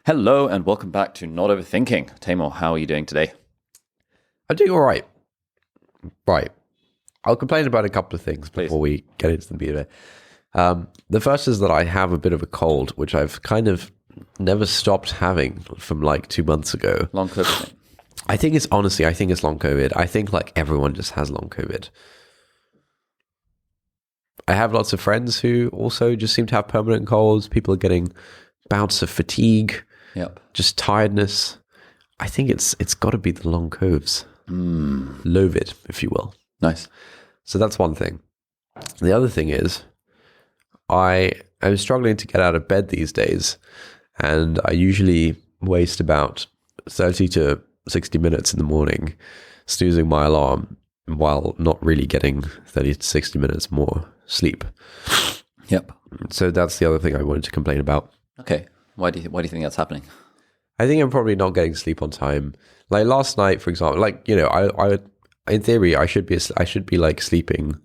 Hello and welcome back to Not Overthinking. Taimur, how are you doing today? I'm doing all right. Right. I'll complain about a couple of things Please. before we get into the meat of it. The first is that I have a bit of a cold, which I've kind of never stopped having from like 2 months ago. Long COVID. I think it's long COVID. I think like everyone just has long COVID. I have lots of friends who also just seem to have permanent colds. People are getting bouts of fatigue, just tiredness. I think it's got to be the long coves. Lovid, if you will. Nice. So that's one thing. The other thing is I am struggling to get out of bed these days, and I usually waste about 30 to 60 minutes in the morning snoozing my alarm while not really getting 30 to 60 minutes more sleep. Yep. So that's the other thing I wanted to complain about. Okay. Why do you think that's happening? I think I'm probably not getting sleep on time. Like last night, for example, like, you know, I in theory, I should be like sleeping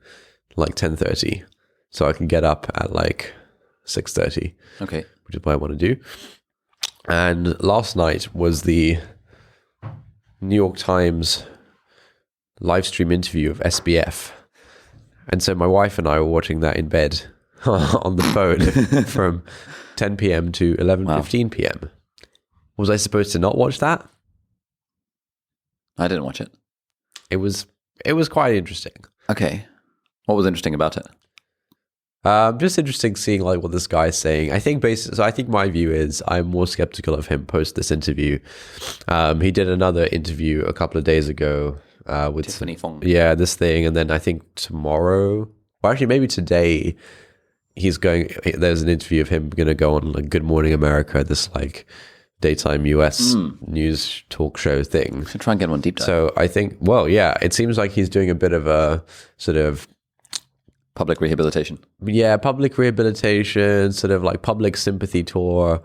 like 10:30, so I can get up at like 6:30. Okay. Which is what I want to do. And last night was the New York Times live stream interview of SBF. And so my wife and I were watching that in bed on the phone from 10 p.m. to 11:15 p.m. Was I supposed to not watch that? I didn't watch it. It was quite interesting. Okay. What was interesting about it? Just interesting seeing like what this guy's saying. I think my view is I'm more skeptical of him post this interview. He did another interview a couple of days ago with Tiffany Fong. Yeah, this thing, and then I think tomorrow, or actually maybe today, there's an interview of him going to go on like Good Morning America, this like daytime US news talk show thing. Should try and get one deep dive. So I think, well, yeah, it seems like he's doing a bit of a sort of public rehabilitation. Yeah, public rehabilitation, sort of like public sympathy tour,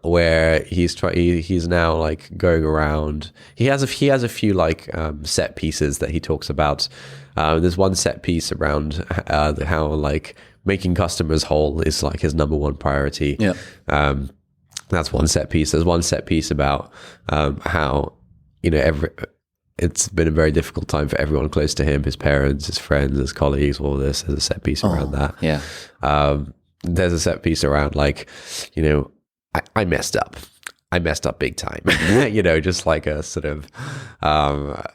where he's now like going around. He has a few like set pieces that he talks about. There's one set piece around how like making customers whole is like his number one priority. Yeah. That's one set piece. There's one set piece about how, you know, it's been a very difficult time for everyone close to him, his parents, his friends, his colleagues, all this. There's a set piece around that. Yeah. There's a set piece around like, you know, I messed up. I messed up big time. You know, just like a sort of,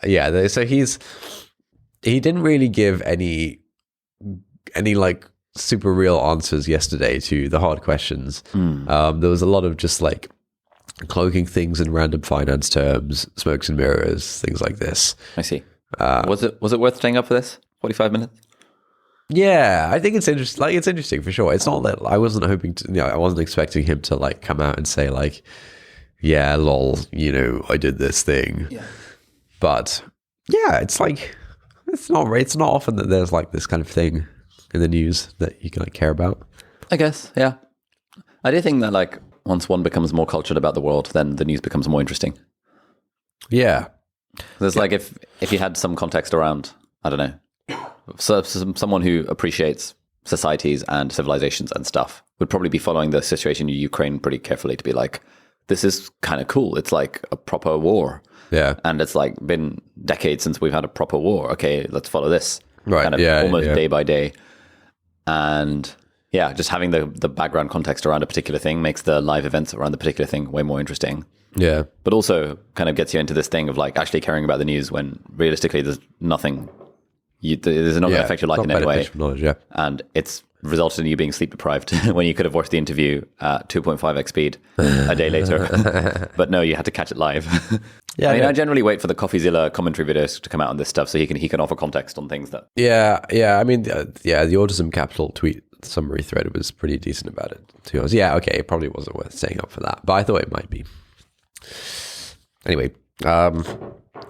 yeah. So he didn't really give any like super real answers yesterday to the hard questions. There was a lot of just like cloaking things in random finance terms, smokes and mirrors, things like this. I see. Was it worth staying up for this 45 minutes? Yeah, I think it's interesting. Like, it's interesting for sure. It's not that I wasn't hoping to, you know, I wasn't expecting him to like come out and say like, yeah, lol, you know, I did this thing. Yeah. But yeah, it's like, it's not often that there's like this kind of thing in the news that you can like care about. I guess, yeah. I do think that like once one becomes more cultured about the world, then the news becomes more interesting. Yeah. There's like if you had some context around, I don't know, so someone who appreciates societies and civilizations and stuff would probably be following the situation in Ukraine pretty carefully to be like, this is kind of cool. It's like a proper war. Yeah. And it's like been decades since we've had a proper war. Okay, let's follow this. Right. Kind of almost day by day. And yeah, just having the background context around a particular thing makes the live events around the particular thing way more interesting. Yeah. But also kind of gets you into this thing of like actually caring about the news when realistically there's nothing, there's not going to affect your life in any way. And it's resulted in you being sleep deprived when you could have watched the interview at 2.5x speed a day later. But no, you had to catch it live. Yeah, I generally wait for the CoffeeZilla commentary videos to come out on this stuff so he can offer context on things that. Yeah. I mean, the Autism Capital tweet summary thread was pretty decent about it. To be honest. Yeah, okay, it probably wasn't worth staying up for that, but I thought it might be. Anyway, all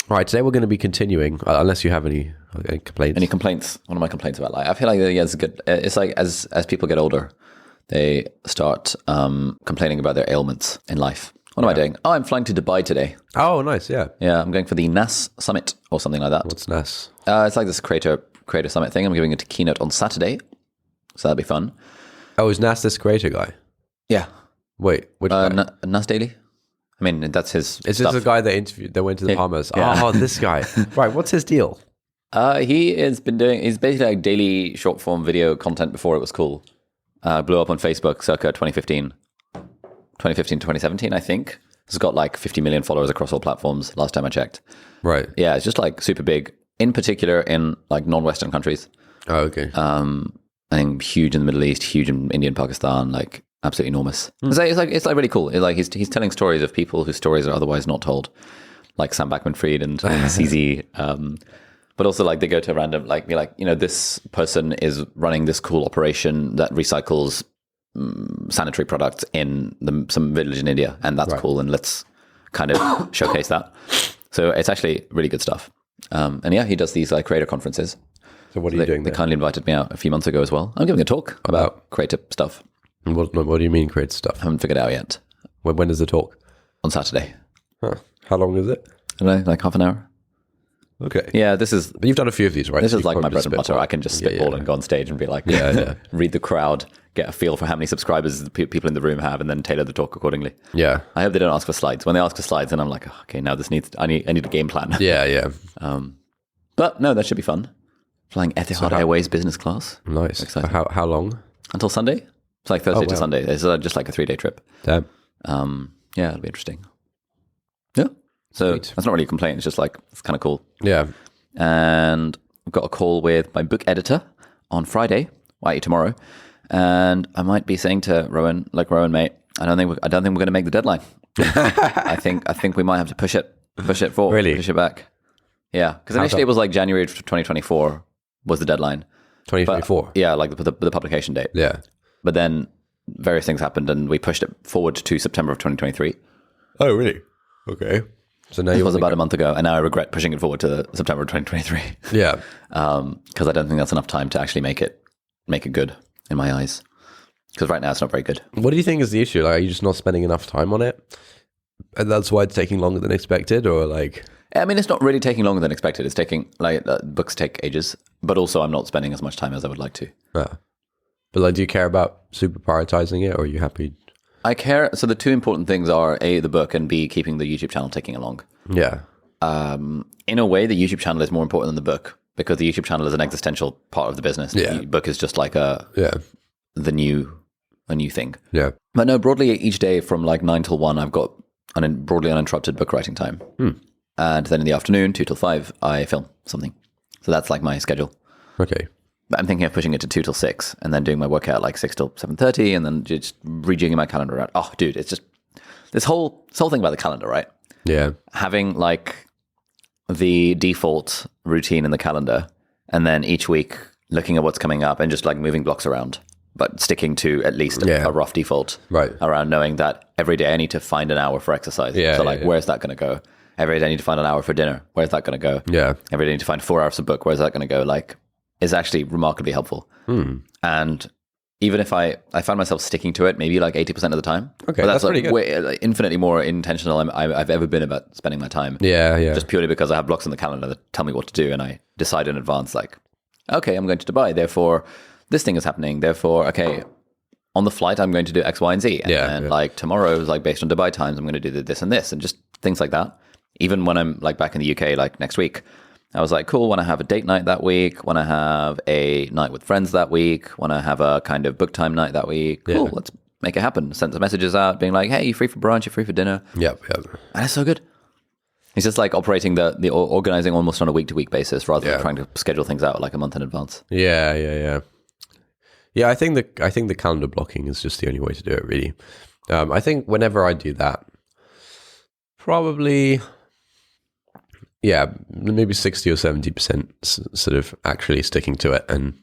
right, today we're going to be continuing, unless you have any complaints. Any complaints? One of my complaints about life. I feel like it's good. It's like as people get older, they start complaining about their ailments in life. What am I doing? Oh, I'm flying to Dubai today. Oh, nice, yeah. Yeah, I'm going for the Nas Summit or something like that. What's Nas? It's like this creator summit thing. I'm giving a keynote on Saturday, so that'll be fun. Oh, is Nas this creator guy? Yeah. Wait, which guy? Nas Daily. I mean, that's his. Is this the guy that interviewed? That went to the Bahamas? Yeah. Oh, this guy. Right. What's his deal? He's basically like daily short form video content before it was cool. Blew up on Facebook circa 2015, 2017, I think. It's got like 50 million followers across all platforms last time I checked. Right. Yeah, it's just like super big, in particular in like non-Western countries. Oh, okay. I think huge in the Middle East, huge in India and Pakistan, like absolutely enormous. It's like really cool. It's like he's telling stories of people whose stories are otherwise not told, like Sam Bankman-Fried and CZ. But also like they go to a random, like be like, you know, this person is running this cool operation that recycles sanitary products in some village in India, and that's cool, and let's kind of showcase that. So it's actually really good stuff. And yeah, he does these like creator conferences. So what are you doing They there? kindly invited me out a few months ago as well. I'm giving a talk about creative stuff. What do you mean creative stuff? I haven't figured it out yet. When is the talk? On Saturday. Huh. How long is it? I don't know, like half an hour. Okay. Yeah, But you've done a few of these, right? This is like my bread and butter. I can just spitball and go on stage and be like, read the crowd, get a feel for how many subscribers the people in the room have, and then tailor the talk accordingly. Yeah. I hope they don't ask for slides. When they ask for slides, then I'm like, oh, okay, now I need a game plan. Yeah. But no, that should be fun. Flying Etihad Airways business class. Nice. Exciting. How long? Until Sunday. It's like Thursday to Sunday. It's just like a 3-day trip. Damn. Yeah, it'll be interesting. Yeah. So that's not really a complaint. It's just like, it's kind of cool. Yeah. And I've got a call with my book editor on Friday, i.e. tomorrow. And I might be saying to Rowan, mate, I don't think we're going to make the deadline. I think we might have to push it forward. Really? Push it back. Yeah. Because initially it was like January 2024 was the deadline. 2024? Yeah, like the publication date. Yeah. But then various things happened and we pushed it forward to September of 2023. Oh, really? Okay. So now it was about a month ago, and now I regret pushing it forward to September of 2023. Yeah. Because I don't think that's enough time to actually make it good in my eyes. Because right now it's not very good. What do you think is the issue? Like, are you just not spending enough time on it? And that's why it's taking longer than expected, or like? I mean, it's not really taking longer than expected. It's taking books take ages, but also I'm not spending as much time as I would like to. But like, do you care about super prioritizing it, or are you happy? I care. So the two important things are A, the book, and B, keeping the YouTube channel ticking along. Yeah. In a way, the YouTube channel is more important than the book because the YouTube channel is an existential part of the business. Yeah. The book is just like a new thing. Yeah. But no, broadly each day from like 9 till 1, I've got broadly uninterrupted book writing time. And then in the afternoon, 2 till 5, I film something. So that's like my schedule. Okay. But I'm thinking of pushing it to 2 till 6 and then doing my workout like 6 till 7:30 and then just rejigging my calendar around. Oh, dude, it's just this whole thing about the calendar, right? Yeah. Having like the default routine in the calendar and then each week looking at what's coming up and just like moving blocks around, but sticking to at least a rough default around knowing that every day I need to find an hour for exercise. Yeah, so where's that going to go? Every day I need to find an hour for dinner. Where's that going to go? Yeah. Every day I need to find 4 hours of book. Where's that going to go? Like, is actually remarkably helpful. And even if I find myself sticking to it, maybe like 80% of the time. Okay, but that's pretty like good. Infinitely more intentional I've ever been about spending my time. Yeah. Just purely because I have blocks in the calendar that tell me what to do, and I decide in advance, like, okay, I'm going to Dubai, therefore this thing is happening. Therefore, okay, on the flight I'm going to do X, Y, and Z. And like tomorrow is like based on Dubai times, I'm going to do this and this, and just things like that. Even when I'm like back in the UK, like next week, I was like, cool, when I have a date night that week, when I have a night with friends that week, when I have a kind of book time night that week, cool, let's make it happen. Send some messages out being like, hey, you free for brunch, you free for dinner? Yep. And it's so good. It's just like operating the organizing almost on a week-to-week basis rather than trying to schedule things out like a month in advance. Yeah, I think the calendar blocking is just the only way to do it, really. I think whenever I do that, probably... yeah, maybe 60 or 70% sort of actually sticking to it and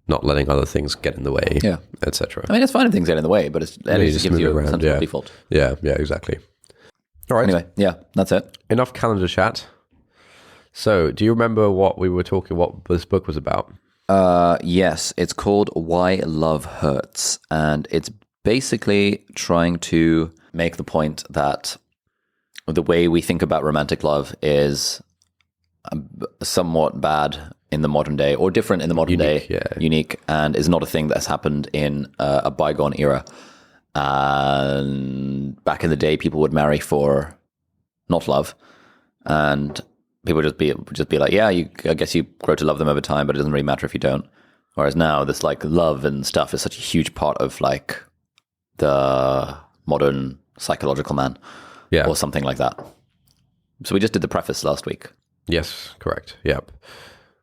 not letting other things get in the way, etc. I mean, it's fine if things get in the way, but it just gives you a sense of default. Yeah, exactly. All right. Anyway, that's it. Enough calendar chat. So, do you remember what this book was about? Yes, it's called Why Love Hurts, and it's basically trying to make the point that the way we think about romantic love is somewhat bad in the modern day, or different in the modern day, unique, and is not a thing that has happened in a bygone era. And back in the day, people would marry for not love, and people would just be like, yeah, I guess you grow to love them over time, but it doesn't really matter if you don't. Whereas now, this like love and stuff is such a huge part of like the modern psychological man, or something like that. So we just did the preface last week. Yes, correct. Yep.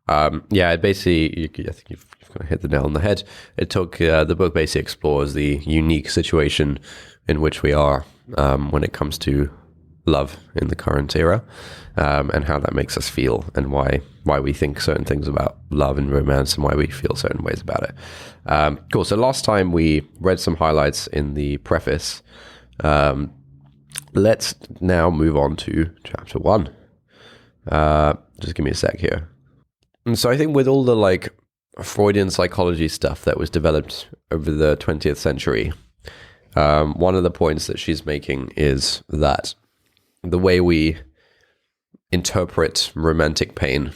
Basically, I think you've kind of hit the nail on the head. It took the book basically explores the unique situation in which we are when it comes to love in the current era, and how that makes us feel, and why we think certain things about love and romance, and why we feel certain ways about it. Cool. So last time we read some highlights in the preface. Let's now move on to chapter 1. Just give me a sec here. And so I think with all the like Freudian psychology stuff that was developed over the 20th century, one of the points that she's making is that the way we interpret romantic pain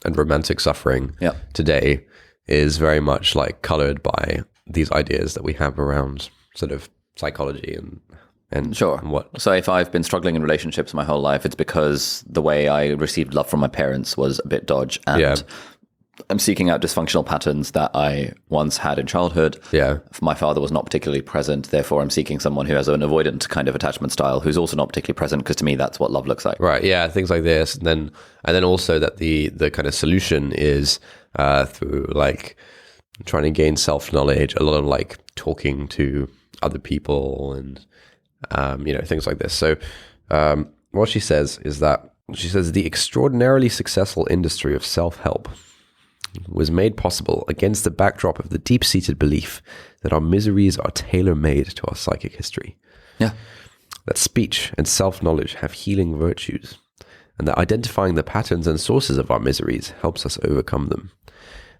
and romantic suffering today is very much like colored by these ideas that we have around sort of psychology and sure. And what. So if I've been struggling in relationships my whole life, it's because the way I received love from my parents was a bit dodge, and I'm seeking out dysfunctional patterns that I once had in childhood. Yeah. My father was not particularly present, therefore I'm seeking someone who has an avoidant kind of attachment style who's also not particularly present, because to me that's what love looks like. Right, yeah, things like this. And then also that the kind of solution is through like trying to gain self-knowledge, a lot of like talking to other people and things like this. So what she says is that the extraordinarily successful industry of self-help was made possible against the backdrop of the deep-seated belief that our miseries are tailor-made to our psychic history. Yeah. That speech and self-knowledge have healing virtues, and that identifying the patterns and sources of our miseries helps us overcome them.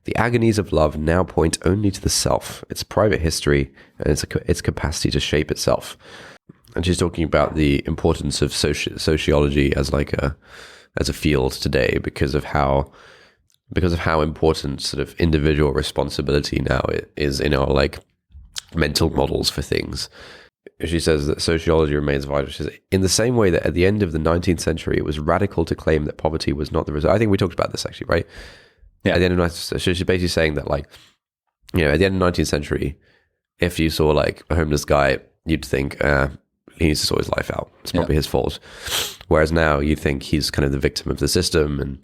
The agonies of love now point only to the self, its private history, and its capacity to shape itself. And she's talking about the importance of sociology as like as a field today because of how important sort of individual responsibility now is in our like mental models for things. She says that sociology remains vital. She says, in the same way that at the end of the 19th century, it was radical to claim that poverty was not the result. I think we talked about this actually, right? Yeah. At the end of she's basically saying that like, at the end of the 19th century, if you saw like a homeless guy, you'd think, he needs to sort his life out. It's probably his fault. Whereas now you think he's kind of the victim of the system, and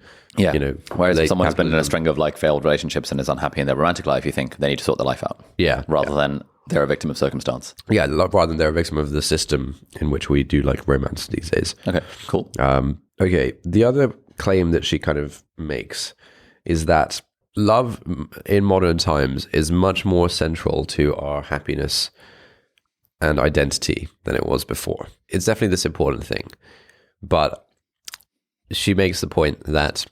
whereas if someone's been in a string of like failed relationships and is unhappy in their romantic life, you think they need to sort their life out. Yeah. Rather than they're a victim of circumstance. Yeah, rather than they're a victim of the system in which we do like romance these days. Okay, cool. Okay, the other claim that she kind of makes is that love in modern times is much more central to our happiness and identity than it was before. It's definitely this important thing. But she makes the point that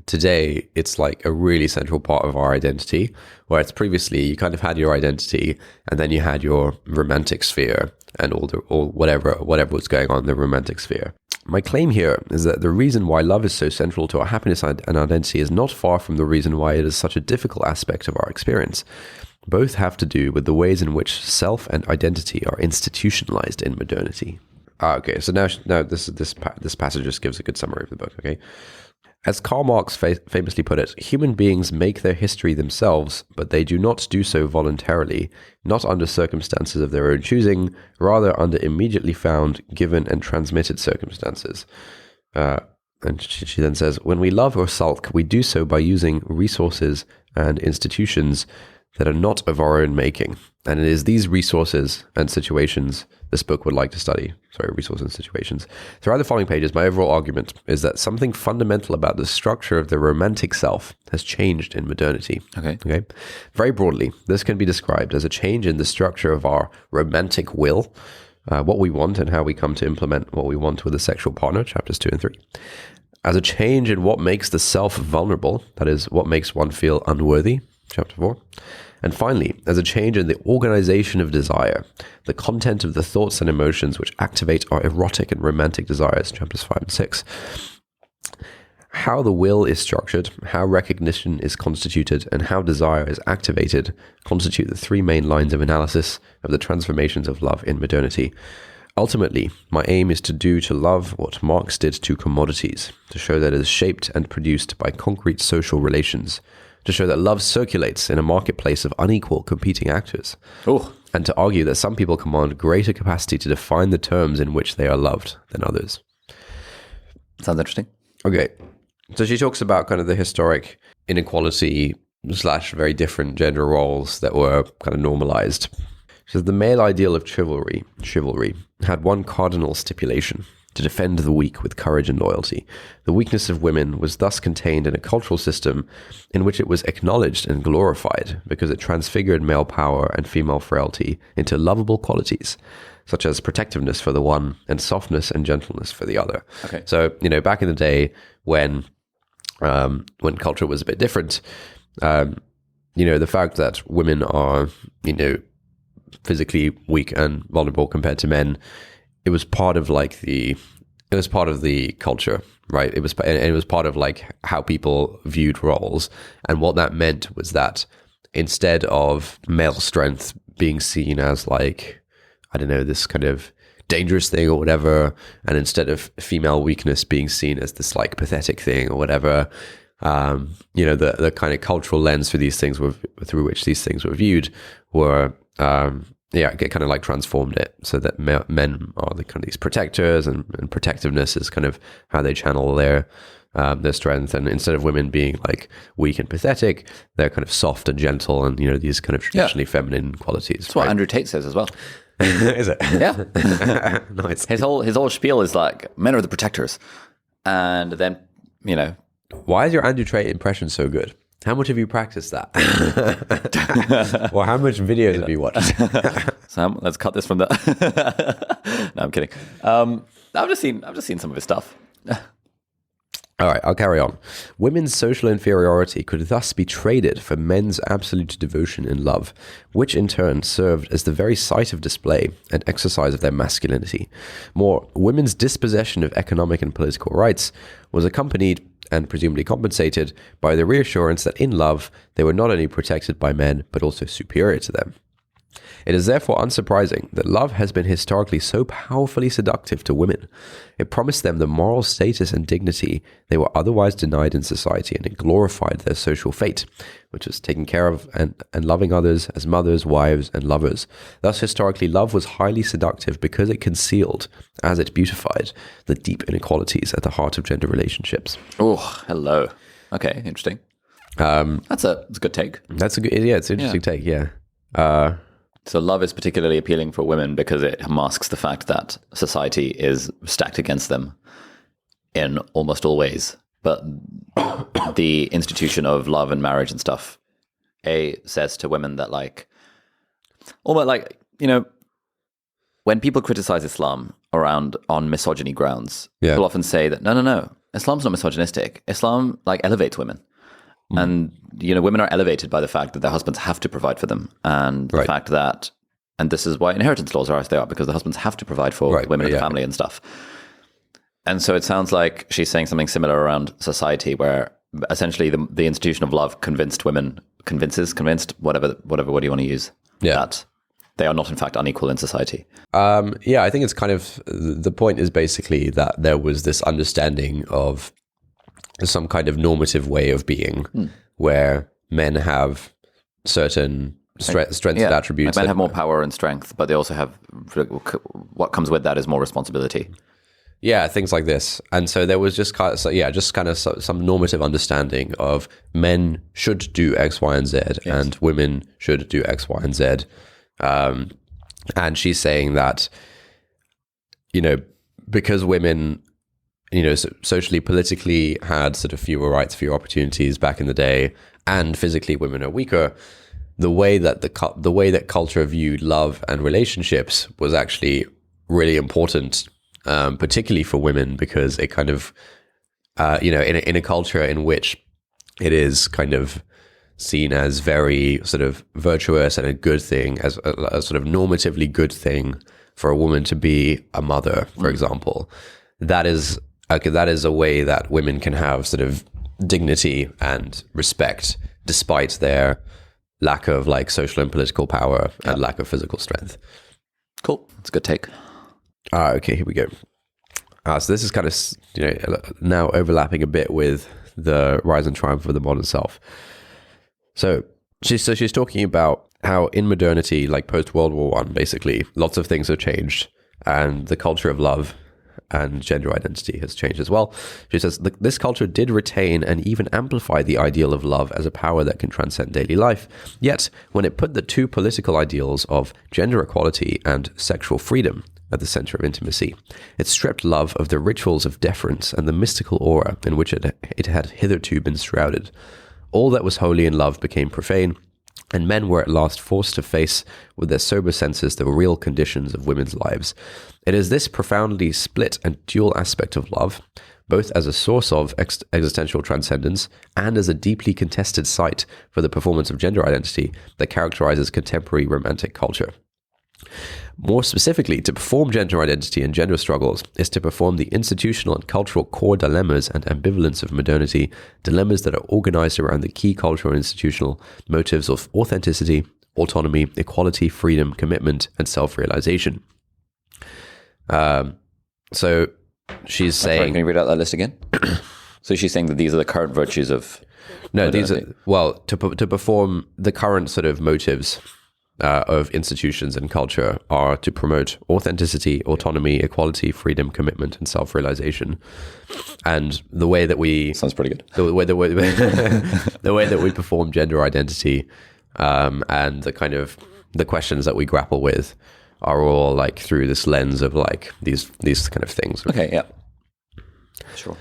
today it's like a really central part of our identity, whereas previously you kind of had your identity and then you had your romantic sphere and all whatever was going on in the romantic sphere. My claim here is that the reason why love is so central to our happiness and identity is not far from the reason why it is such a difficult aspect of our experience. Both have to do with the ways in which self and identity are institutionalized in modernity. Okay, so now this passage just gives a good summary of the book, okay? As Karl Marx famously put it, human beings make their history themselves, but they do not do so voluntarily, not under circumstances of their own choosing, rather under immediately found, given, and transmitted circumstances. And she then says, when we love or sulk, we do so by using resources and institutions that are not of our own making. And it is these resources and situations this book would like to study. Resources and situations. Throughout the following pages, my overall argument is that something fundamental about the structure of the romantic self has changed in modernity. Okay. Very broadly, this can be described as a change in the structure of our romantic will, what we want and how we come to implement what we want with a sexual partner, chapters 2 and 3. As a change in what makes the self vulnerable, that is, what makes one feel unworthy, chapter 4. And finally, as a change in the organization of desire, the content of the thoughts and emotions which activate our erotic and romantic desires, chapters 5 and 6. How the will is structured, how recognition is constituted, and how desire is activated constitute the three main lines of analysis of the transformations of love in modernity. Ultimately, my aim is to do to love what Marx did to commodities, to show that it is shaped and produced by concrete social relations, to show that love circulates in a marketplace of unequal competing actors, and to argue that some people command greater capacity to define the terms in which they are loved than others. Sounds interesting. Okay, so she talks about kind of the historic inequality / very different gender roles that were kind of normalized. She says the male ideal of chivalry had one cardinal stipulation: to defend the weak with courage and loyalty. The weakness of women was thus contained in a cultural system in which it was acknowledged and glorified because it transfigured male power and female frailty into lovable qualities, such as protectiveness for the one and softness and gentleness for the other. Okay. So, back in the day when culture was a bit different, the fact that women are, physically weak and vulnerable compared to men, it was part of the culture, right? It was part of like how people viewed roles. And what that meant was that instead of male strength being seen as like, I don't know, this kind of dangerous thing or whatever, and instead of female weakness being seen as this like pathetic thing or whatever, the kind of cultural lens for these things through which these things were viewed were it kind of like transformed it so that men are the kind of these protectors, and protectiveness is kind of how they channel their strength. And instead of women being like weak and pathetic, they're kind of soft and gentle, and these kind of traditionally feminine qualities. That's what Andrew Tate says as well. Is it? Yeah. Nice. His whole spiel is like, men are the protectors, and then Why is your Andrew Tate impression so good? How much have you practiced that? Or how much videos have you watched? Sam, let's cut this from the... No, I'm kidding. I've just seen some of his stuff. All right, I'll carry on. Women's social inferiority could thus be traded for men's absolute devotion and love, which in turn served as the very site of display and exercise of their masculinity. More, women's dispossession of economic and political rights was accompanied and presumably compensated by the reassurance that in love they were not only protected by men, but also superior to them. It is therefore unsurprising that love has been historically so powerfully seductive to women. It promised them the moral status and dignity they were otherwise denied in society, and it glorified their social fate, which was taking care of and loving others as mothers, wives, and lovers. Thus, historically, love was highly seductive because it concealed, as it beautified, the deep inequalities at the heart of gender relationships. Oh, hello. Okay, interesting. That's a good take. It's an interesting take, yeah. So love is particularly appealing for women because it masks the fact that society is stacked against them in almost all ways. But the institution of love and marriage and stuff, says to women that when people criticize Islam on misogyny grounds, people often say that, no, Islam's not misogynistic. Islam elevates women. And, women are elevated by the fact that their husbands have to provide for them. And the fact that, and this is why inheritance laws are as they are, because the husbands have to provide for women in the family and stuff. And so it sounds like she's saying something similar around society, where essentially the institution of love convinced, whatever word you want to use, that they are not in fact unequal in society. I think it's kind of, the point is basically that there was this understanding of some kind of normative way of being where men have certain strengths and attributes. Men have more power and strength, but they also have, what comes with that is more responsibility. Yeah, things like this. And so there was just kind of some normative understanding of men should do X, Y, and Z, and women should do X, Y, and Z. And she's saying that, because women, socially, politically had sort of fewer rights, fewer opportunities back in the day, and physically women are weaker, the way that culture viewed love and relationships was actually really important, particularly for women, because it kind of, in a culture in which it is kind of seen as very sort of virtuous and a good thing, as a sort of normatively good thing for a woman to be a mother, for example, that is okay, that is a way that women can have sort of dignity and respect despite their lack of like social and political power and lack of physical strength. Cool. That's a good take. Okay, here we go. So this is kind of, now overlapping a bit with the rise and triumph of the modern self. So she's talking about how in modernity, like post World War I, basically, lots of things have changed, and the culture of love and gender identity has changed as well. She says, this culture did retain and even amplify the ideal of love as a power that can transcend daily life. Yet, when it put the two political ideals of gender equality and sexual freedom at the center of intimacy, it stripped love of the rituals of deference and the mystical aura in which it had hitherto been shrouded. All that was holy in love became profane, and men were at last forced to face with their sober senses the real conditions of women's lives. It is this profoundly split and dual aspect of love, both as a source of existential transcendence and as a deeply contested site for the performance of gender identity, that characterizes contemporary romantic culture. More specifically, to perform gender identity and gender struggles is to perform the institutional and cultural core dilemmas and ambivalence of modernity, dilemmas that are organized around the key cultural and institutional motives of authenticity, autonomy, equality, freedom, commitment, and self-realization. So she's saying... Can you read out that list again? So she's saying that these are the current virtues of... No, modernity. These are... Well, to perform the current sort of motives of institutions and culture are to promote authenticity, autonomy, equality, freedom, commitment, and self-realization. And the way that we... Sounds pretty good. The way that we perform gender identity and the kind of the questions that we grapple with are all like through this lens of like these kind of things. Okay, yeah. Sure.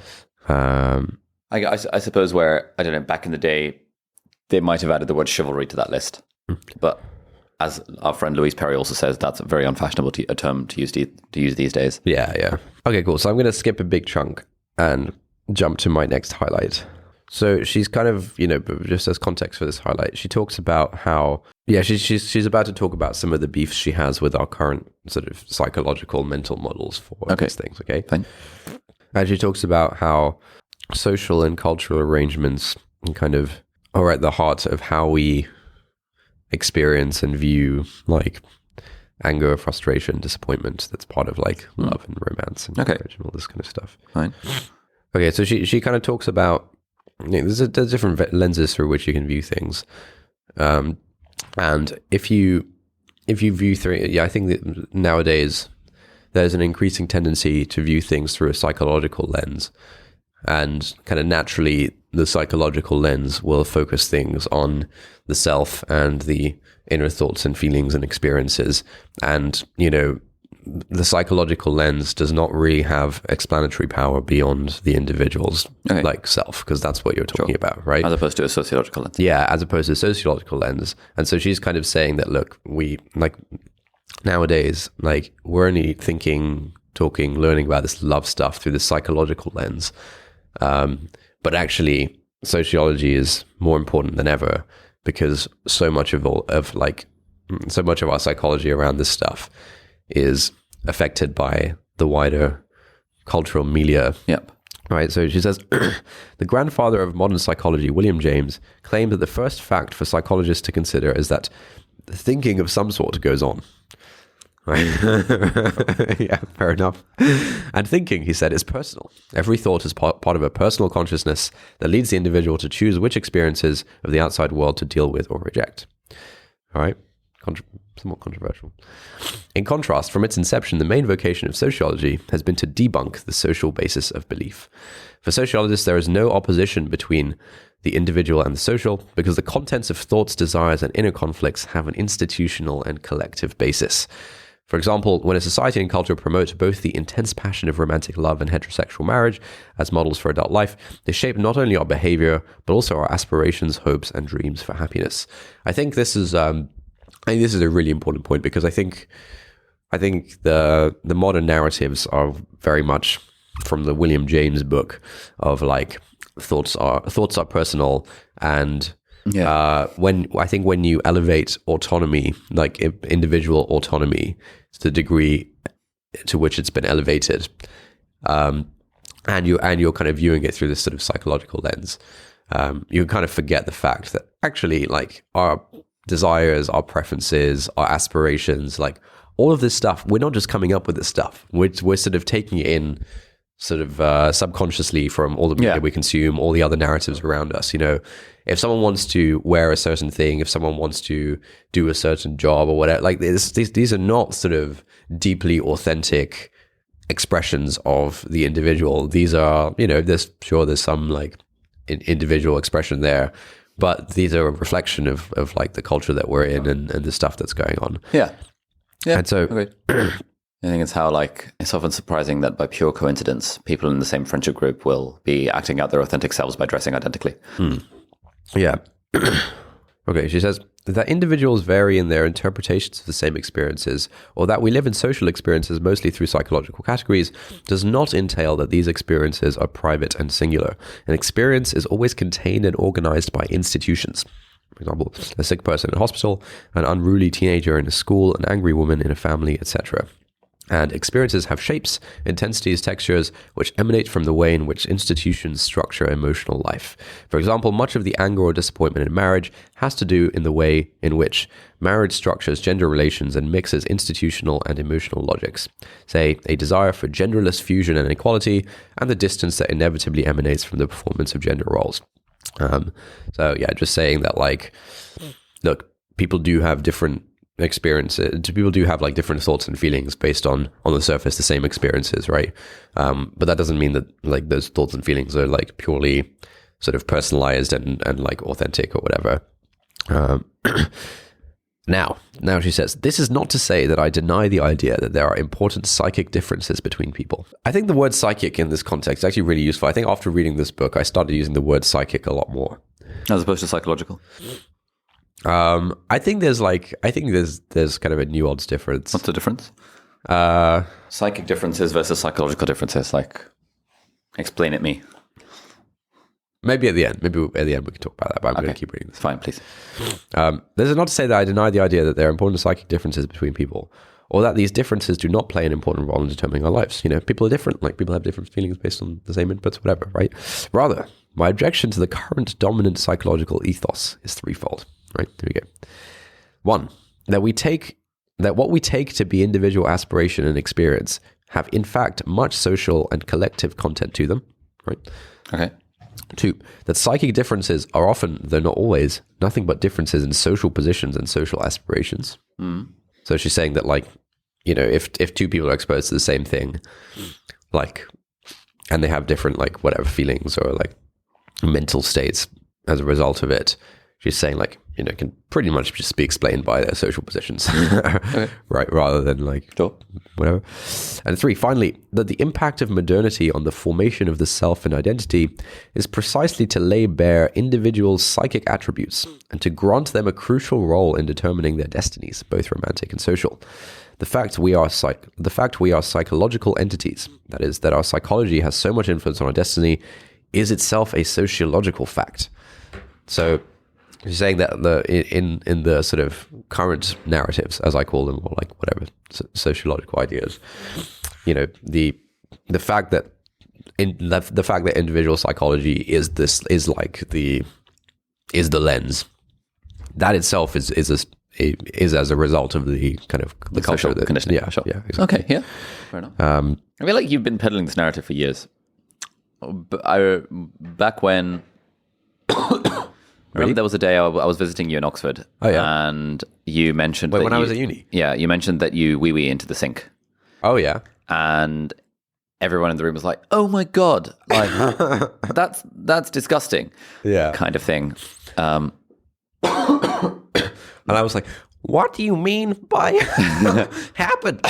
I suppose where, I don't know, back in the day, they might have added the word chivalry to that list. But as our friend Louise Perry also says, that's a very unfashionable a term to use these days. Yeah. Okay, cool. So I'm going to skip a big chunk and jump to my next highlight. So she's kind of, just as context for this highlight, she talks about how, she's about to talk about some of the beefs she has with our current sort of psychological mental models for these things, okay? Fine. And she talks about how social and cultural arrangements kind of are at the heart of how we experience and view like anger, frustration, disappointment. That's part of like love and romance and marriage and all this kind of stuff. Fine. Okay, so she kind of talks about there's different lenses through which you can view things, and if you view through, I think that nowadays there's an increasing tendency to view things through a psychological lens, and kind of naturally the psychological lens will focus things on the self and the inner thoughts and feelings and experiences. And, the psychological lens does not really have explanatory power beyond the individual's like self, because that's what you're talking about, right? As opposed to a sociological lens. Yeah, as opposed to a sociological lens. And so she's kind of saying that, look, we like nowadays, like we're only thinking, talking, learning about this love stuff through the psychological lens. But actually, sociology is more important than ever, because so much of our psychology around this stuff is affected by the wider cultural milieu. Yep. Right. So she says, the grandfather of modern psychology, William James, claimed that the first fact for psychologists to consider is that the thinking of some sort goes on. Right. Yeah, fair enough. And thinking, he said, is personal. Every thought is part of a personal consciousness that leads the individual to choose which experiences of the outside world to deal with or reject. All right. Somewhat controversial. In contrast, from its inception, the main vocation of sociology has been to debunk the social basis of belief. For sociologists, there is no opposition between the individual and the social, because the contents of thoughts, desires, and inner conflicts have an institutional and collective basis. For example, when a society and culture promote both the intense passion of romantic love and heterosexual marriage as models for adult life, they shape not only our behavior, but also our aspirations, hopes, and dreams for happiness. I think this is a really important point, because I think the modern narratives are very much from the William James book of like thoughts are personal, and when you elevate autonomy, like individual autonomy, to the degree to which it's been elevated, and you're kind of viewing it through this sort of psychological lens, you kind of forget the fact that actually, like, our desires, our preferences, our aspirations, like all of this stuff, we're not just coming up with this stuff. We're sort of taking it in sort of subconsciously from all the media we consume, all the other narratives around us. You know, if someone wants to wear a certain thing, if someone wants to do a certain job or whatever, like these are not sort of deeply authentic expressions of the individual. These are, you know, there's some like individual expression there, but these are a reflection of like the culture that we're in and the stuff that's going on. Yeah. And so I think it's how, like, it's often surprising that by pure coincidence, people in the same friendship group will be acting out their authentic selves by dressing identically. Yeah. Okay, she says that individuals vary in their interpretations of the same experiences, or that we live in social experiences mostly through psychological categories, does not entail that these experiences are private and singular. An experience is always contained and organized by institutions. For example, a sick person in a hospital, an unruly teenager in a school, an angry woman in a family, etc. And experiences have shapes, intensities, textures, which emanate from the way in which institutions structure emotional life. For example, much of the anger or disappointment in marriage has to do in the way in which marriage structures gender relations and mixes institutional and emotional logics. Say, a desire for genderless fusion and equality, and the distance that inevitably emanates from the performance of gender roles. So yeah, just saying that, like, look, people do have different experiences. People do have like different thoughts and feelings based on the surface, the same experiences, right? But that doesn't mean that like those thoughts and feelings are like purely sort of personalized and like authentic or whatever. Now she says, this is not to say that I deny the idea that there are important psychic differences between people. I think the word psychic in this context is actually really useful. I think after reading this book, I started using the word psychic a lot more. As opposed to psychological? I think there's kind of a nuanced difference. What's the difference? Psychic differences versus psychological differences. Like, explain it me. Maybe at the end. Maybe at the end we can talk about that, but I'm going to keep reading this. Fine, please. This is not to say that I deny the idea that there are important psychic differences between people, or that these differences do not play an important role in determining our lives. You know, people are different. Like, people have different feelings based on the same inputs, whatever, right? Rather, my objection to the current dominant psychological ethos is threefold. Right, here we go. One, that what we take to be individual aspiration and experience have in fact much social and collective content to them. Right. Okay. Two, that psychic differences are often, though not always, nothing but differences in social positions and social aspirations. So she's saying that, like, you know, if two people are exposed to the same thing, like, and they have different, like, whatever feelings or like mental states as a result of it, she's saying, like, you know, can pretty much just be explained by their social positions, right? Rather than like, whatever. And three, finally, that the impact of modernity on the formation of the self and identity is precisely to lay bare individuals' psychic attributes and to grant them a crucial role in determining their destinies, both romantic and social. The fact we are psychological entities, that is, that our psychology has so much influence on our destiny, is itself a sociological fact. So she's saying that in the sort of current narratives, as I call them, or like whatever, sociological ideas, you know, the fact that individual psychology is the lens, that itself is as a result of the kind of the culture, the conditioning. Yeah, sure. Yeah, exactly. Okay, yeah, fair enough. I feel like you've been peddling this narrative for years. Back when. Remember, there was a day I was visiting you in Oxford. Oh, yeah. And you mentioned when I was at uni. Yeah, you mentioned that you wee into the sink. Oh, yeah. And everyone in the room was like, "Oh my God, like that's disgusting." Yeah, kind of thing. And I was like, "What do you mean by happened?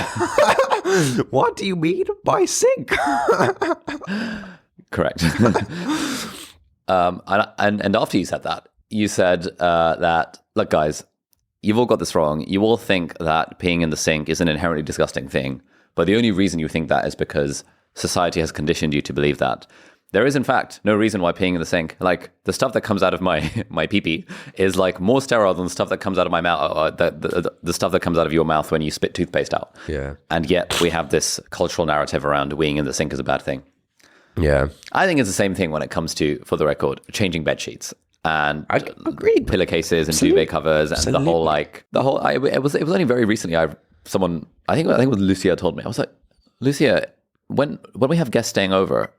What do you mean by sink?" Correct. And after you said that, you said that, look, guys, you've all got this wrong. You all think that peeing in the sink is an inherently disgusting thing. But the only reason you think that is because society has conditioned you to believe that. There is, in fact, no reason why peeing in the sink, like the stuff that comes out of my pee-pee is like more sterile than the stuff that comes out of my mouth, the stuff that comes out of your mouth when you spit toothpaste out. Yeah. And yet we have this cultural narrative around weeing in the sink is a bad thing. Yeah. I think it's the same thing when it comes to, for the record, changing bed sheets and agreed. Pillowcases and duvet covers and the whole it was only very recently I think it was Lucia told me. I was like, Lucia, when we have guests staying over,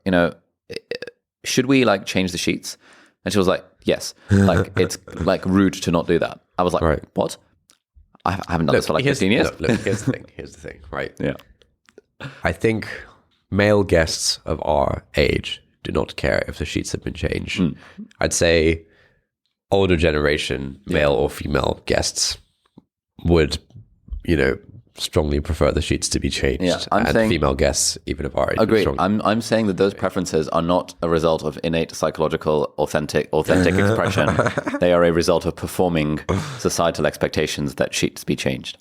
should we like change the sheets? And she was like, yes. Like it's like rude to not do that. I was like, right. What? I haven't done this for like 15 years. Look, here's the thing, right? Yeah. I think male guests of our age do not care if the sheets have been changed. I'd say older generation, male or female guests would, strongly prefer the sheets to be changed. Yeah, and female guests, even of our age. Agreed. I'm saying that those preferences are not a result of innate psychological, authentic expression. They are a result of performing societal expectations that sheets be changed.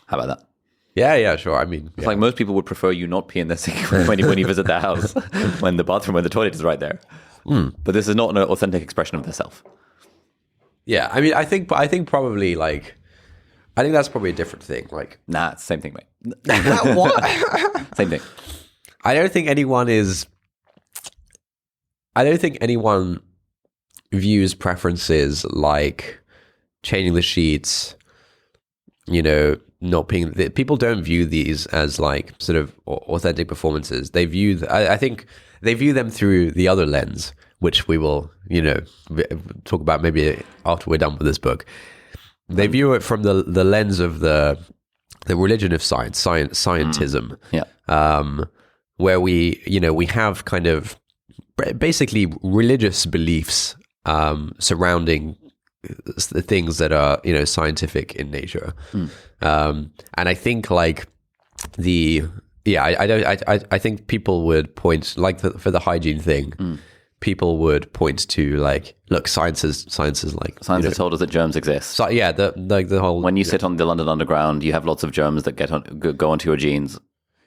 How about that? Yeah, sure. I mean, it's like most people would prefer you not pee in their sink when you visit their house, when the toilet is right there. But this is not an authentic expression of their self. Yeah, I mean, I think probably like, I think that's probably a different thing. Like, nah, it's the same thing, mate. What? Same thing. I don't think anyone views preferences like changing the sheets, not being. People don't view these as like sort of authentic performances. They view, I think they view them through the other lens, which we will, talk about maybe after we're done with this book. They view it from the lens of the religion of scientism. Where we have kind of basically religious beliefs surrounding the things that are scientific in nature. And I think like I think people would point like for the hygiene thing. People would point to like, look, science has like science has told us that germs exist. So yeah, the whole, when you sit on the London Underground, you have lots of germs that go onto your jeans.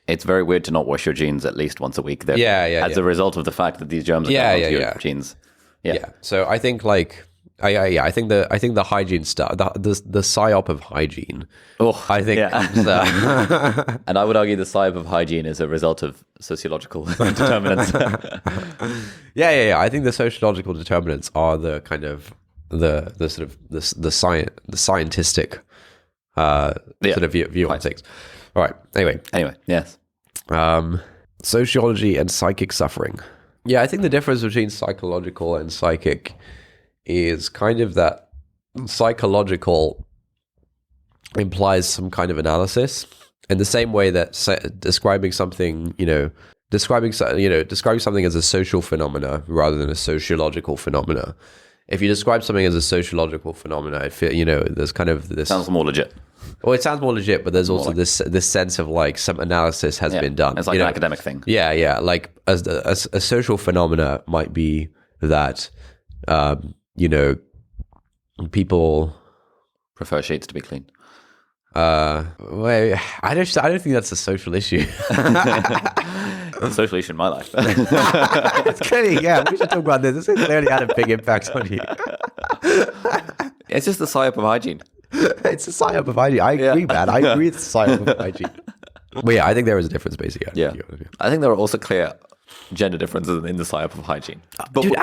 It's very weird to not wash your jeans at least once a week. As a result of the fact that these germs are going onto your jeans. Yeah. So I think like I think the hygiene stuff, the psyop of hygiene. I think, and I would argue the psyop of hygiene is a result of sociological determinants. I think the sociological determinants are the kind of the sort of the scientific sort of view on things. All right. Anyway, yes. Sociology and psychic suffering. Yeah, I think the difference between psychological and psychic is kind of that psychological implies some kind of analysis in the same way that describing something as a social phenomena rather than a sociological phenomena. If you describe something as a sociological phenomena, I feel, there's kind of this... Sounds more legit. Well, it sounds more legit, but there's also this sense of like some analysis has been done. It's like an academic thing. Yeah. Like a social phenomena might be that... people prefer sheets to be clean. Well, I don't think that's a social issue. It's a social issue in my life. It's clearly, we should talk about this. This has clearly had a big impact on you. It's just the psyop of hygiene. It's a psyop of hygiene. I agree, man. I agree it's a psyop of hygiene. But yeah, I think there is a difference, basically. Yeah. I think there are also clear gender differences in the psyop of hygiene. But dude,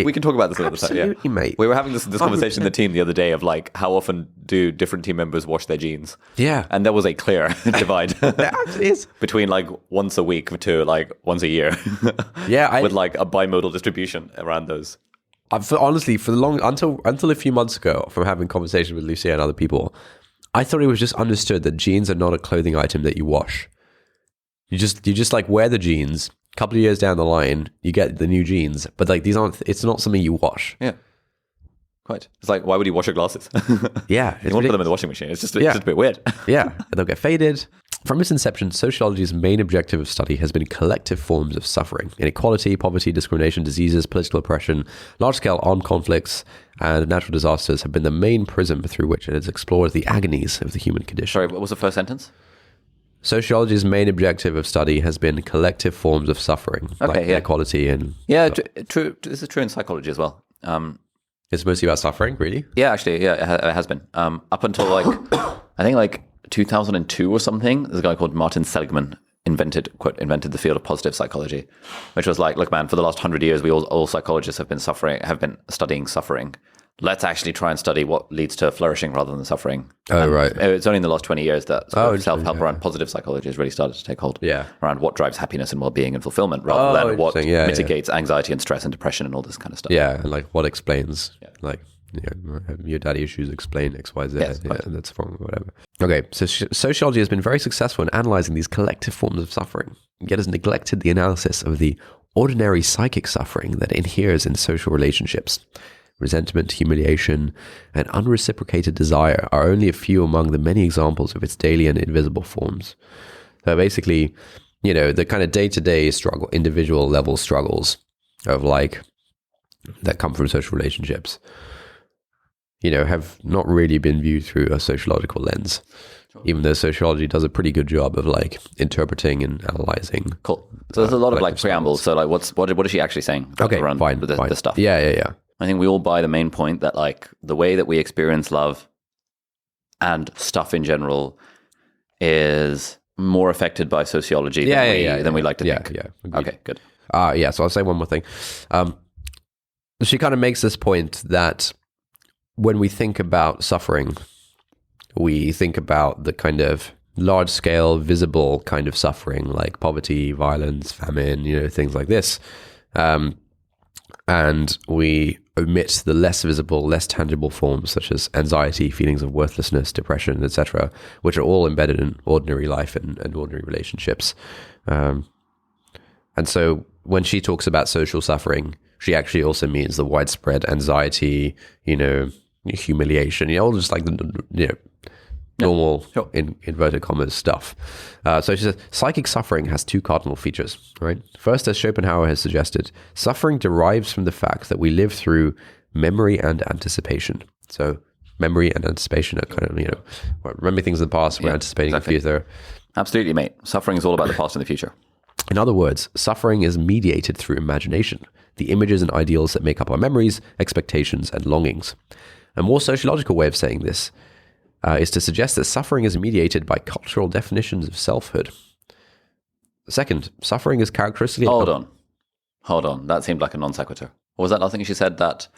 we can talk about this another time. Absolutely, mate. We were having this conversation in the team the other day of like, how often do different team members wash their jeans? Yeah. And there was a clear divide. There actually is. Between like once a week to like once a year. Yeah. With like a bimodal distribution around those. Until a few months ago, from having conversations with Lucia and other people, I thought it was just understood that jeans are not a clothing item that you wash. You just like wear the jeans. A couple of years down the line, you get the new jeans, but like it's not something you wash. Yeah, quite. It's like, why would you wash your glasses? Yeah, you won't put them in the washing machine. It's just a bit weird. Yeah, they'll get faded. From its inception, sociology's main objective of study has been collective forms of suffering. Inequality, poverty, discrimination, diseases, political oppression, large-scale armed conflicts, and natural disasters have been the main prism through which it has explored the agonies of the human condition. Sorry, what was the first sentence? Sociology's main objective of study has been collective forms of suffering, inequality and... Yeah, true. This is true in psychology as well. It's mostly about suffering, really? Yeah, actually, it has been. Up until I think 2002 or something, there's a guy called Martin Seligman invented the field of positive psychology, which was like, look, man, for the last 100 years, all psychologists have been studying suffering. Let's actually try and study what leads to flourishing rather than suffering. Oh, and right. It's only in the last 20 years that self-help around positive psychology has really started to take hold. Yeah. Around what drives happiness and well-being and fulfillment rather than what mitigates anxiety and stress and depression and all this kind of stuff. Yeah, and like what explains, like, your daddy issues explain X, Y, Z. Yes, and that's wrong, whatever. Okay, so sociology has been very successful in analyzing these collective forms of suffering, yet has neglected the analysis of the ordinary psychic suffering that inheres in social relationships. Resentment, humiliation, and unreciprocated desire are only a few among the many examples of its daily and invisible forms. So basically, the kind of day-to-day struggle, individual level struggles of like that come from social relationships, have not really been viewed through a sociological lens, even though sociology does a pretty good job of like interpreting and analyzing. Cool. So there's a lot of like preambles. So like, what is she actually saying? Okay, fine. The stuff. Yeah. I think we all buy the main point that like the way that we experience love and stuff in general is more affected by sociology than we like to think. Yeah. Okay, good. So I'll say one more thing. She kind of makes this point that when we think about suffering, we think about the kind of large-scale, visible kind of suffering, like poverty, violence, famine, things like this. And we omit the less visible, less tangible forms such as anxiety, feelings of worthlessness, depression, etc., which are all embedded in ordinary life and ordinary relationships. And so when she talks about social suffering, she actually also means the widespread anxiety, humiliation, all just like the normal, in inverted commas, stuff. So she says, psychic suffering has two cardinal features, right? First, as Schopenhauer has suggested, suffering derives from the fact that we live through memory and anticipation. So memory and anticipation are kind of, remembering things in the past, we're anticipating the future. Absolutely, mate. Suffering is all about the past and the future. In other words, suffering is mediated through imagination, the images and ideals that make up our memories, expectations, and longings. A more sociological way of saying this is to suggest that suffering is mediated by cultural definitions of selfhood. Second, suffering is characteristically... Hold on. That seemed like a non sequitur. What was that last thing she said? That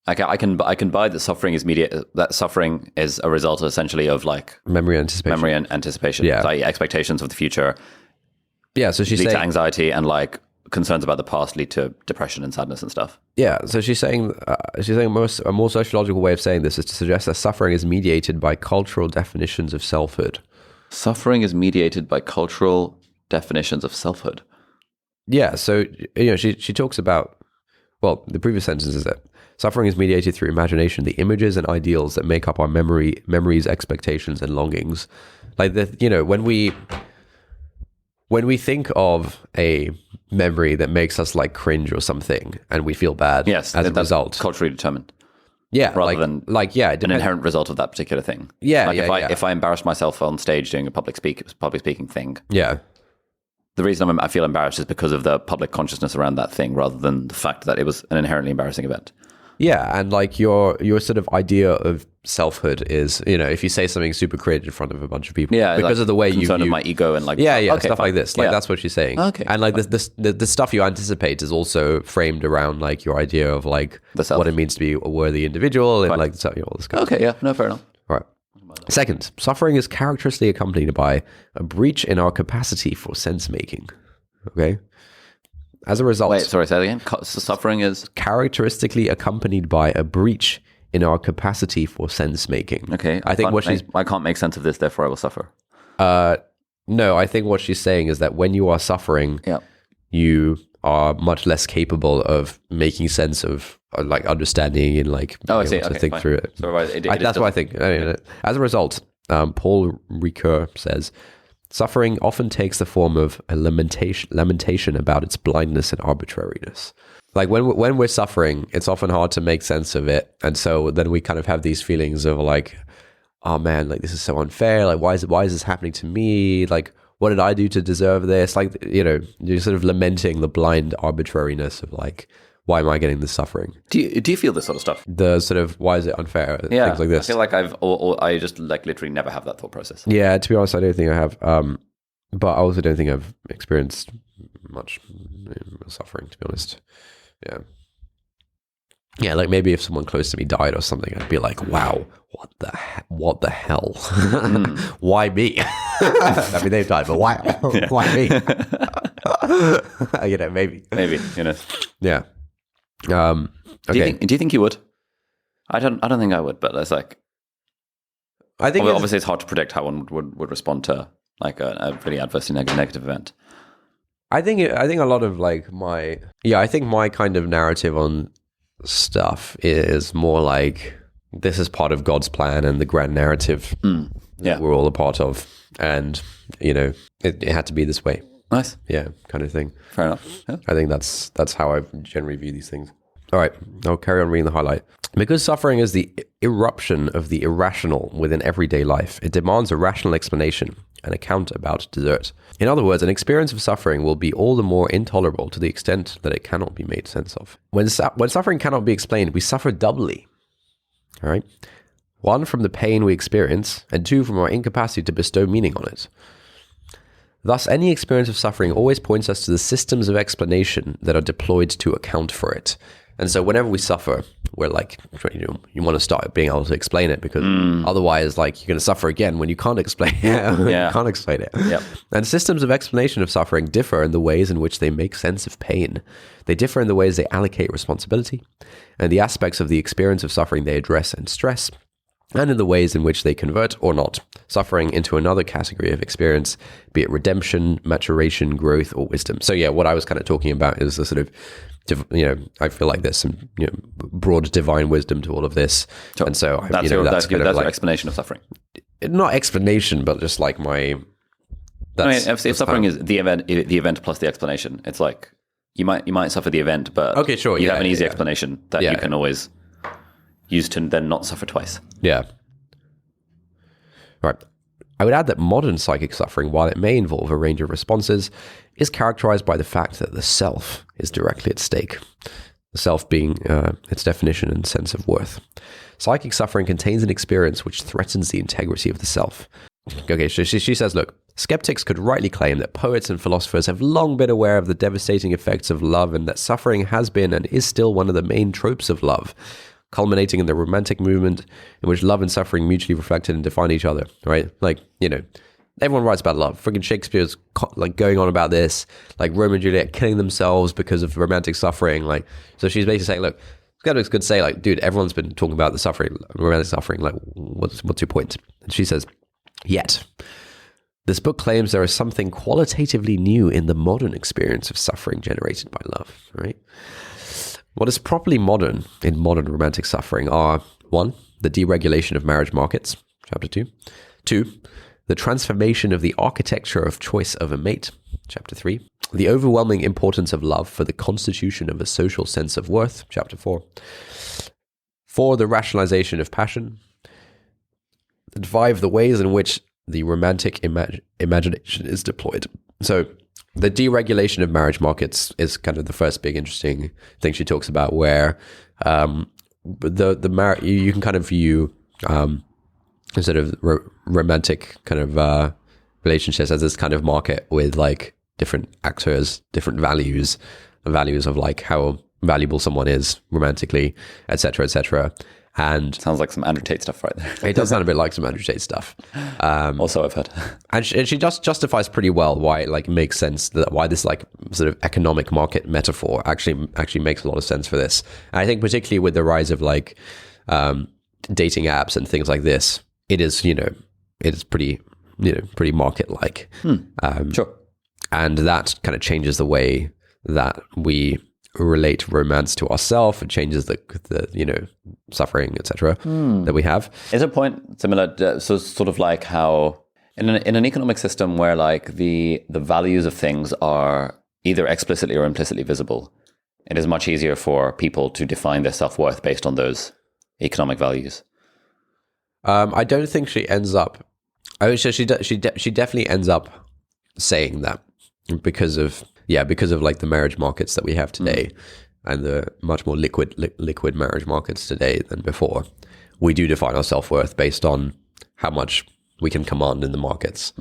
I can buy that suffering is that suffering is a result essentially of like memory and anticipation. Yeah, like expectations of the future. Yeah, so she's saying anxiety and like concerns about the past lead to depression and sadness and stuff. Yeah, so she's saying a more sociological way of saying this is to suggest that suffering is mediated by cultural definitions of selfhood. Suffering is mediated by cultural definitions of selfhood. Yeah, so she talks about, well, the previous sentence is that suffering is mediated through imagination, the images and ideals that make up our memories, expectations, and longings. Like when we think of a memory that makes us like cringe or something and we feel bad as a result. Culturally determined. Yeah. Rather than an inherent result of that particular thing. Yeah. If I embarrass myself on stage doing a public speaking thing. Yeah. The reason I feel embarrassed is because of the public consciousness around that thing rather than the fact that it was an inherently embarrassing event. Yeah, and like your sort of idea of selfhood is, if you say something super cringe in front of a bunch of people, because like of the way you of my ego and like stuff like this, like that's what she's saying. Okay, and like the stuff you anticipate is also framed around like your idea of like what it means to be a worthy individual and like all this kind of stuff. Yeah, no, fair enough. Right. Second, suffering is characteristically accompanied by a breach in our capacity for sense making. Okay. As a result... Wait, sorry, say that again? Suffering is... characteristically accompanied by a breach in our capacity for sense-making. Okay. I can't make sense of this, therefore I will suffer. No, I think what she's saying is that when you are suffering, you are much less capable of making sense of like understanding and like being able to think through it. So that's what I think. As a result, Paul Ricoeur says... suffering often takes the form of a lamentation about its blindness and arbitrariness. Like when we're suffering, it's often hard to make sense of it. And so then we kind of have these feelings of like, oh man, like this is so unfair. Like why is this happening to me? Like what did I do to deserve this? Like, you're sort of lamenting the blind arbitrariness of like, why am I getting this suffering? Do you feel this sort of stuff? The sort of, why is it unfair? Yeah, things like this. I feel like I just like literally never have that thought process. Yeah, to be honest, I don't think I have. But I also don't think I've experienced much suffering, to be honest. Yeah. Yeah, like maybe if someone close to me died or something, I'd be like, wow, what the hell? Why me? I mean, they've died, but why? Why me? Maybe. Maybe, Yeah. Okay. Do you think you would? I don't think I would, but it's like, I think obviously it's hard to predict how one would respond to like a really adversely negative event. I think a lot of like I think my kind of narrative on stuff is more like this is part of God's plan and the grand narrative that we're all a part of, and it had to be this way. Nice. Yeah, kind of thing. Fair enough. Yeah. I think that's how I generally view these things. All right, I'll carry on reading the highlight. Because suffering is the eruption of the irrational within everyday life, it demands a rational explanation, an account about desert. In other words, an experience of suffering will be all the more intolerable to the extent that it cannot be made sense of. When suffering cannot be explained, we suffer doubly. All right? One, from the pain we experience, and two, from our incapacity to bestow meaning on it. Thus, any experience of suffering always points us to the systems of explanation that are deployed to account for it. And so whenever we suffer, we're like, you want to start being able to explain it, because otherwise, like, you're going to suffer again when you can't explain it. You can't explain it. Yep. And systems of explanation of suffering differ in the ways in which they make sense of pain. They differ in the ways they allocate responsibility and the aspects of the experience of suffering they address and stress, and in the ways in which they convert or not suffering into another category of experience, be it redemption, maturation, growth, or wisdom. So yeah, what I was kind of talking about is the sort of, I feel like there's some broad divine wisdom to all of this. Sure. And so that's your explanation of suffering. Not explanation, but just like if suffering is the event plus the explanation, it's like you might suffer the event, but okay, sure, you have an easy explanation that you can always use to then not suffer twice. Yeah. Right. I would add that modern psychic suffering, while it may involve a range of responses, is characterized by the fact that the self is directly at stake. The self being its definition and sense of worth. Psychic suffering contains an experience which threatens the integrity of the self. Okay, so she says, look, skeptics could rightly claim that poets and philosophers have long been aware of the devastating effects of love, and that suffering has been and is still one of the main tropes of love, culminating in the romantic movement in which love and suffering mutually reflected and defined each other, right? Like, everyone writes about love. Freaking Shakespeare's like going on about this, like Romeo and Juliet killing themselves because of romantic suffering. Like, so she's basically saying, look, skeptics could say, like, dude, everyone's been talking about the suffering, romantic suffering. Like, what's your point? And she says, yet, this book claims there is something qualitatively new in the modern experience of suffering generated by love, right? What is properly modern in modern romantic suffering are, 1, the deregulation of marriage markets, chapter 2. 2, the transformation of the architecture of choice of a mate, chapter 3. The overwhelming importance of love for the constitution of a social sense of worth, chapter 4. 4, the rationalization of passion. 5, the ways in which the romantic imagination is deployed. So, the deregulation of marriage markets is kind of the first big interesting thing she talks about, where you can kind of view sort of romantic kind of relationships as this kind of market with like different actors, different values of like how valuable someone is romantically, etc., etc. And sounds like some Andrew Tate stuff right there. It does sound a bit like some Andrew Tate stuff. Also, I've heard. And she just justifies pretty well why it like makes sense, that why this like sort of economic market metaphor actually makes a lot of sense for this. And I think particularly with the rise of like dating apps and things like this, it is pretty market-like. Sure. And that kind of changes the way that we relate romance to ourselves. It changes the suffering, etc. that we have. Is a point similar, so sort of like how in an economic system where like the values of things are either explicitly or implicitly visible, it is much easier for people to define their self-worth based on those economic values. I don't think she ends up. She definitely ends up saying that because of like the marriage markets that we have today, and the much more liquid marriage markets today than before. We do define our self-worth based on how much we can command in the markets.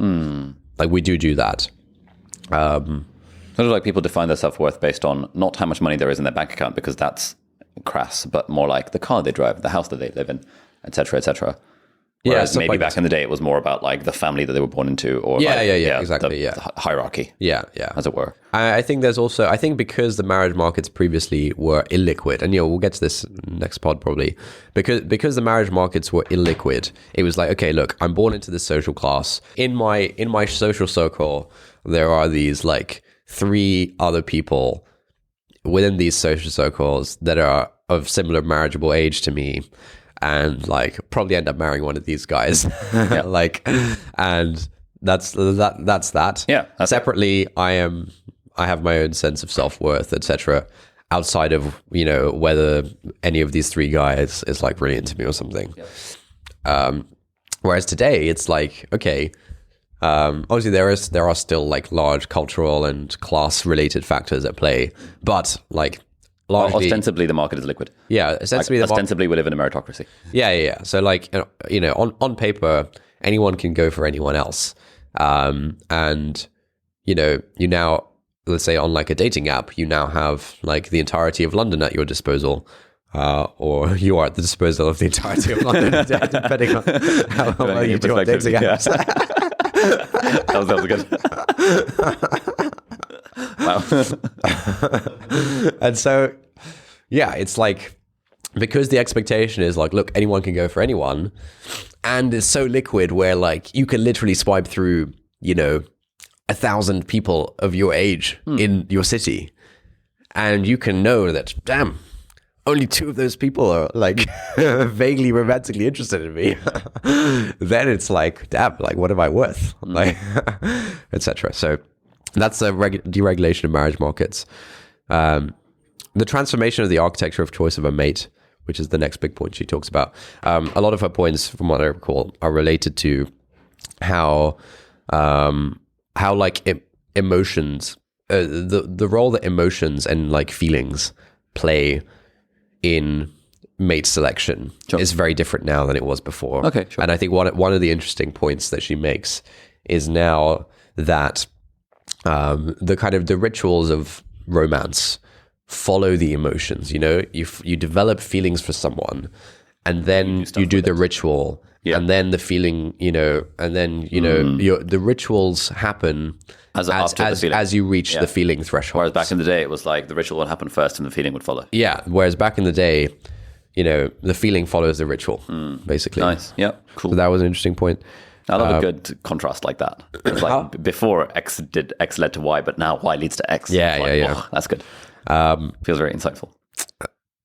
Like we do that. Sort of like people define their self-worth based on not how much money there is in their bank account, because that's crass, but more like the car they drive, the house that they live in, etc., etc. Whereas maybe back in the day, it was more about like the family that they were born into, or exactly, the hierarchy, as it were. I think there's also, I think because the marriage markets previously were illiquid, and we'll get to this next pod probably, because the marriage markets were illiquid, it was like, okay, look, I'm born into this social class. In my social circle, there are these like 3 other people within these social circles that are of similar marriageable age to me, and like probably end up marrying one of these guys. Like, and that's that. Yeah. Separately, I have my own sense of self-worth, etc., outside of, whether any of these 3 guys is like really into me or something. Whereas today it's like, okay, obviously there are still like large cultural and class related factors at play, but like largely, ostensibly the market is liquid. Yeah, ostensibly we live in a meritocracy. Yeah. So like, on paper, anyone can go for anyone else. And you now, let's say on like a dating app, you now have like the entirety of London at your disposal. Or you are at the disposal of the entirety of London, depending on how well you do on dating apps. That was good. Wow. And so, it's like, because the expectation is like, look, anyone can go for anyone, and it's so liquid where like you can literally swipe through, 1,000 people of your age in your city, and you can know that, damn, only 2 of those people are like vaguely romantically interested in me. Then it's like, damn, like what am I worth? Like, etc. So that's the deregulation of marriage markets. The transformation of the architecture of choice of a mate, which is the next big point she talks about. A lot of her points, from what I recall, are related to how like emotions, the role that emotions and like feelings play in mate selection is very different now than it was before. Okay, sure. And I think one of the interesting points that she makes is now that the rituals of romance follow the emotions. You develop feelings for someone, and then you do the ritual, and then the feeling, and then the rituals happen as you reach the feeling threshold. Whereas back in the day, it was like the ritual would happen first and the feeling would follow. Yeah. Whereas back in the day, the feeling follows the ritual, basically. Nice. Yeah. Cool. So that was an interesting point. I love a good contrast like that. It's like before X led to Y, but now Y leads to X. Yeah. Oh, that's good. Feels very insightful.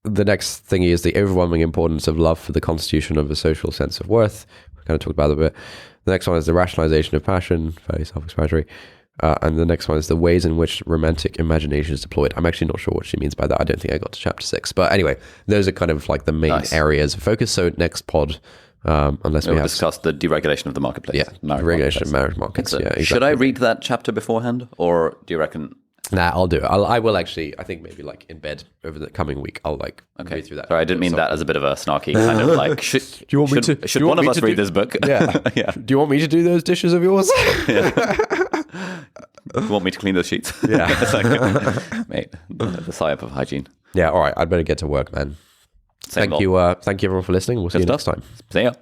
The next thing is the overwhelming importance of love for the constitution of a social sense of worth. We kind of talked about it a bit. The next one is the rationalization of passion, very self-explanatory. And the next one is the ways in which romantic imagination is deployed. I'm actually not sure what she means by that. I don't think I got to chapter 6. But anyway, those are kind of like the main areas of focus. So next pod, unless we have discussed the deregulation of the marketplace. Yeah, deregulation of marriage markets. Yeah, exactly. Should I read that chapter beforehand, or do you reckon? Nah, I'll do it. I will actually. I think maybe like in bed over the coming week. I'll like read through that. Sorry, I didn't mean that as a bit of a snarky kind of like. Should one of us read this book? Yeah. Yeah. Do you want me to do those dishes of yours? Yeah. You want me to clean those sheets? Yeah. It's like, mate, the psyop of hygiene. Yeah. All right. I'd better get to work, man. Thank you everyone for listening. We'll see you next time. See ya.